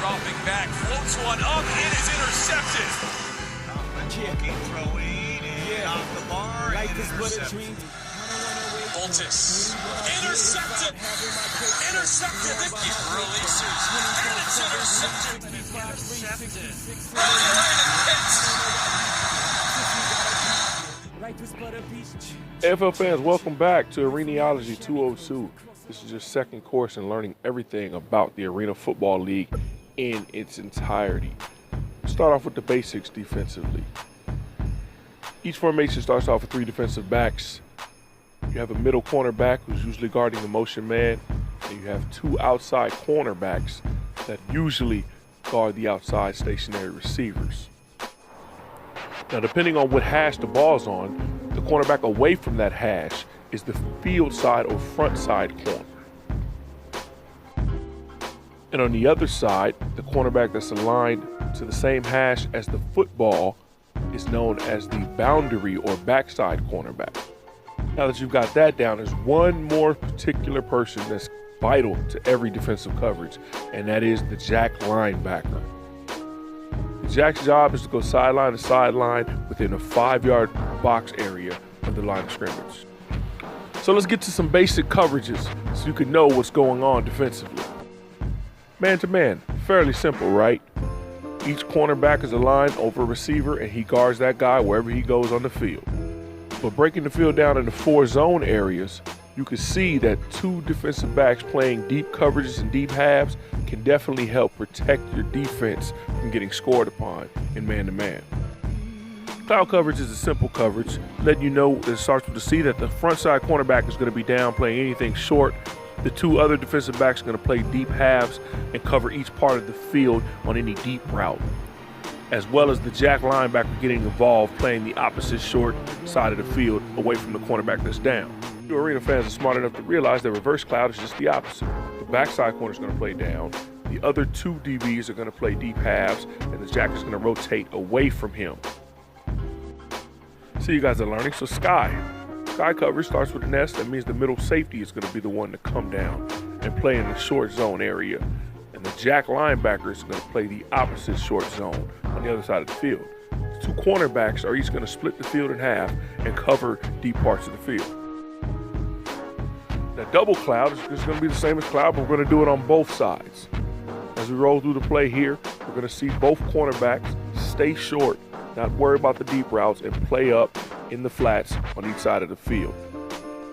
dropping back, floats one up, and is intercepted. Looking throwing and off the bar and intercepted. Boltis, intercepted. He releases, and it's intercepted. AFL fans, welcome back to Aren-iology 202. This is your second course in learning everything about the Arena Football League in its entirety. Start off with the basics defensively. Each formation starts off with 3 defensive backs. You have a middle cornerback who's usually guarding the motion man, and you have 2 outside cornerbacks that usually guard the outside stationary receivers. Now, depending on what hash the ball's on, the cornerback away from that hash is the field side or front side corner. And on the other side, the cornerback that's aligned to the same hash as the football is known as the boundary or backside cornerback. Now that you've got that down, there's one more particular person that's vital to every defensive coverage, and that is the jack linebacker. The jack's job is to go sideline to sideline within a 5-yard box area of the line of scrimmage. So let's get to some basic coverages so you can know what's going on defensively. Man to man, fairly simple, right? Each cornerback is aligned over a receiver and he guards that guy wherever he goes on the field. But breaking the field down into 4 zone areas, you can see that 2 defensive backs playing deep coverages and deep halves can definitely help protect your defense from getting scored upon in man-to-man. Cloud coverage is a simple coverage, letting you know that it starts with the C that the front side cornerback is going to be down playing anything short. The 2 other defensive backs are going to play deep halves and cover each part of the field on any deep route, as well as the jack linebacker getting involved playing the opposite short side of the field away from the cornerback that's down. You Arena fans are smart enough to realize that reverse cloud is just the opposite. The backside corner is going to play down, the other 2 DBs are going to play deep halves, and the jack is going to rotate away from him. So you guys are learning. So sky coverage starts with an S. That means the middle safety is going to be the one to come down and play in the short zone area. And the jack linebacker is going to play the opposite short zone on the other side of the field. The 2 cornerbacks are each going to split the field in half and cover deep parts of the field. Now double cloud is going to be the same as cloud, but we're going to do it on both sides. As we roll through the play here, we're going to see both cornerbacks stay short, not worry about the deep routes, and play up in the flats on each side of the field.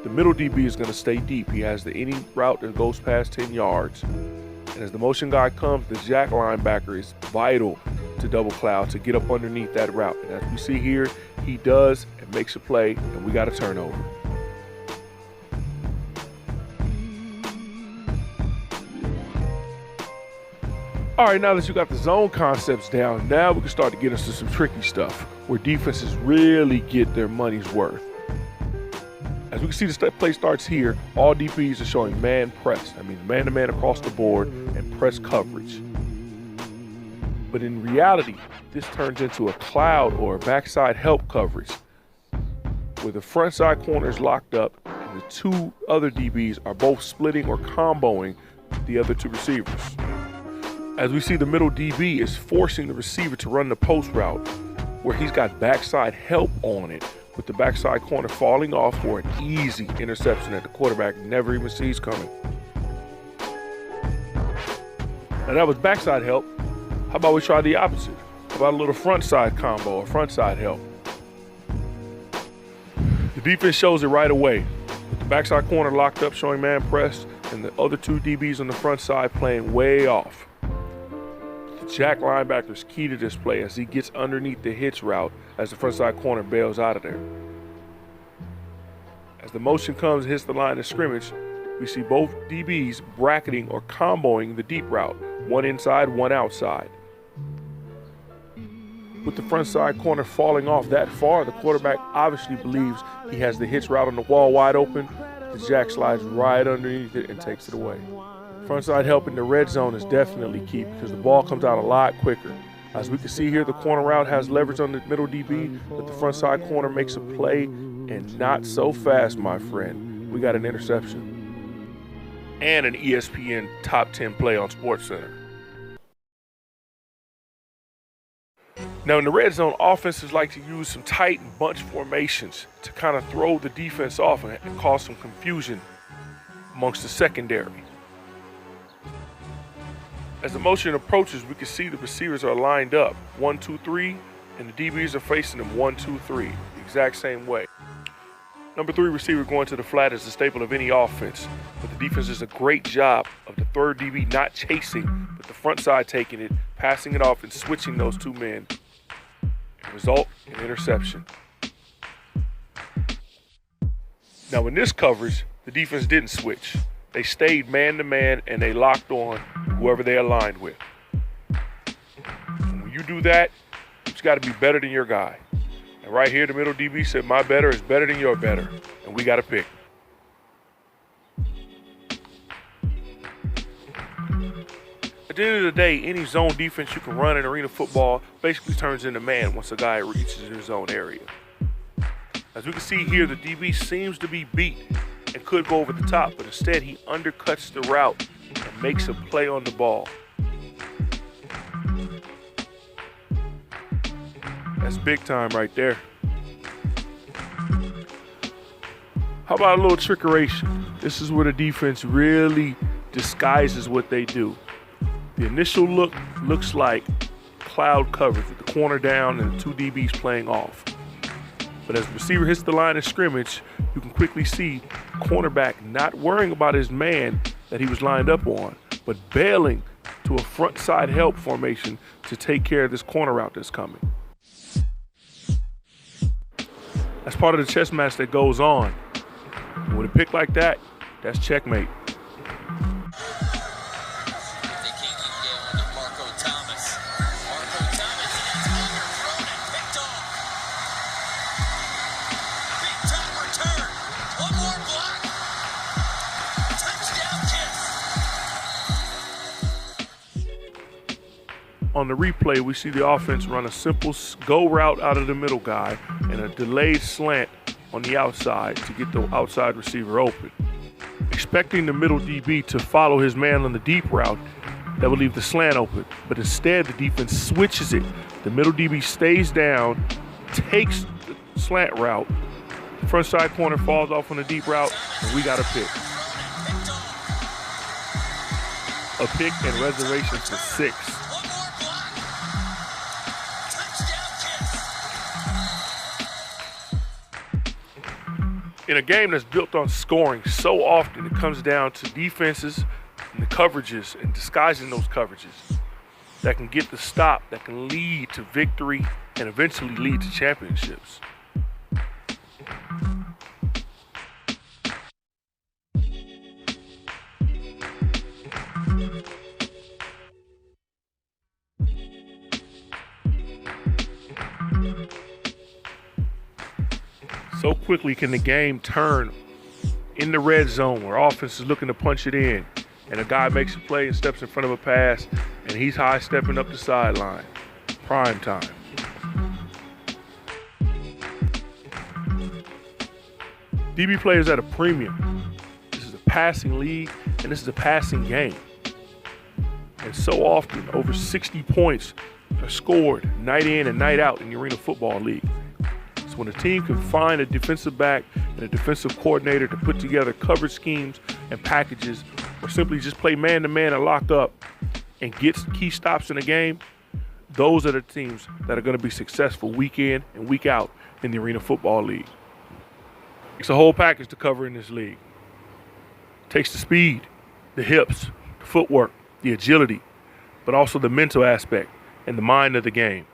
The middle DB is going to stay deep. He has any route that goes past 10 yards. And as the motion guy comes, the jack linebacker is vital to double cloud to get up underneath that route. And as we see here, he does and makes a play, and we got a turnover. All right, now that you got the zone concepts down, now we can start to get into some tricky stuff where defenses really get their money's worth. As we can see, the play starts here. All DBs are showing man press. I mean, man-to-man across the board and press coverage. But in reality, this turns into a cloud or a backside help coverage where the front side corner is locked up and the 2 other DBs are both splitting or comboing the other 2 receivers. As we see, the middle DB is forcing the receiver to run the post route where he's got backside help on it, with the backside corner falling off for an easy interception that the quarterback never even sees coming. Now that was backside help. How about we try the opposite? How about a little front side combo or front side help? The defense shows it right away. With the backside corner locked up showing man press and the other 2 DBs on the front side playing way off. Jack linebacker is key to this play as he gets underneath the hitch route as the front side corner bails out of there. As the motion comes and hits the line of scrimmage, we see both DBs bracketing or comboing the deep route, one inside, one outside. With the front side corner falling off that far, the quarterback obviously believes he has the hitch route on the wall wide open. The jack slides right underneath it and takes it away. Frontside help in the red zone is definitely key because the ball comes out a lot quicker. As we can see here, the corner route has leverage on the middle DB, but the frontside corner makes a play, and not so fast, my friend. We got an interception and an ESPN top 10 play on SportsCenter. Now in the red zone, offenses like to use some tight and bunch formations to kind of throw the defense off and cause some confusion amongst the secondary. As the motion approaches, we can see the receivers are lined up 1, 2, 3, and the DBs are facing them 1, 2, 3, the exact same way. Number 3 receiver going to the flat is the staple of any offense, but the defense does a great job of the third DB not chasing, but the front side taking it, passing it off, and switching those two men. And result in interception. Now in this coverage, the defense didn't switch. They stayed man-to-man and they locked on whoever they aligned with. And when you do that, you've got to be better than your guy. And right here, the middle DB said, my better is better than your better. And we got to pick. At the end of the day, any zone defense you can run in arena football basically turns into man once a guy reaches his zone area. As we can see here, the DB seems to be beat and could go over the top, but instead he undercuts the route and makes a play on the ball. That's big time right there. How about a little trickeration? This is where the defense really disguises what they do. The initial look looks like cloud coverage with the corner down and the two DBs playing off. But as the receiver hits the line of scrimmage, you can quickly see cornerback not worrying about his man that he was lined up on, but bailing to a front side help formation to take care of this corner route that's coming. That's part of the chess match that goes on. And with a pick like that, that's checkmate. On the replay, we see the offense run a simple go route out of the middle guy and a delayed slant on the outside to get the outside receiver open. Expecting the middle DB to follow his man on the deep route, that would leave the slant open. But instead, the defense switches it. The middle DB stays down, takes the slant route. The front side corner falls off on the deep route, and we got a pick. A pick and reservation for 6. In a game that's built on scoring, so often it comes down to defenses and the coverages and disguising those coverages that can get the stop, that can lead to victory and eventually lead to championships. So quickly can the game turn in the red zone where offense is looking to punch it in and a guy makes a play and steps in front of a pass and he's high stepping up the sideline. Prime time. DB players at a premium. This is a passing league and this is a passing game. And so often over 60 points are scored night in and night out in the Arena Football League. When a team can find a defensive back and a defensive coordinator to put together coverage schemes and packages, or simply just play man-to-man and lock up and get key stops in the game, those are the teams that are going to be successful week in and week out in the Arena Football League. It's a whole package to cover in this league. It takes the speed, the hips, the footwork, the agility, but also the mental aspect and the mind of the game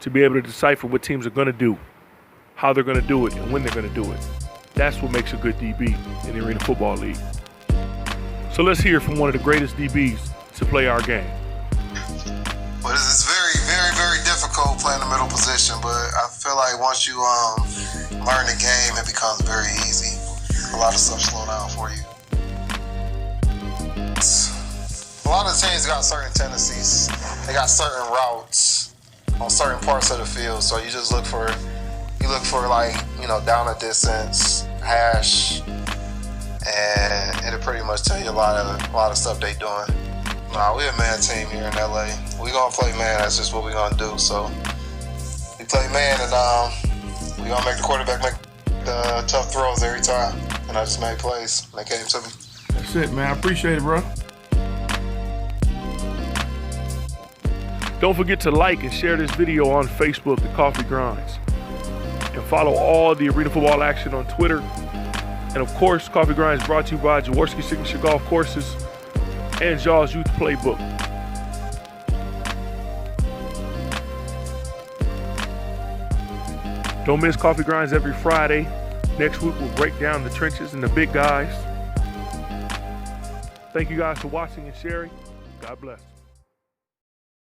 to be able to decipher what teams are going to do, how they're going to do it, and when they're going to do it. That's what makes a good DB in the Arena Football League. So let's hear from one of the greatest DBs to play our game. Well, this is very, very, very difficult playing the middle position, but I feel like once you learn the game, it becomes very easy. A lot of stuff slow down for you. A lot of teams got certain tendencies. They got certain routes on certain parts of the field, so you just look for like, down a distance, hash, and it'll pretty much tell you a lot of stuff they doing. Nah, we're a man team here in LA. We gonna play man, that's just what we gonna do. So play man, and we gonna make the quarterback make the tough throws every time. And I just made plays. They came to me. That's it, man. I appreciate it, bro. Don't forget to like and share this video on Facebook, The Coffee Grinds. And follow all the Arena Football action on Twitter. And of course, Coffee Grinds brought to you by Jaworski Signature Golf Courses and Jaws Youth Playbook. Don't miss Coffee Grinds every Friday. Next week, we'll break down the trenches and the big guys. Thank you guys for watching and sharing. God bless.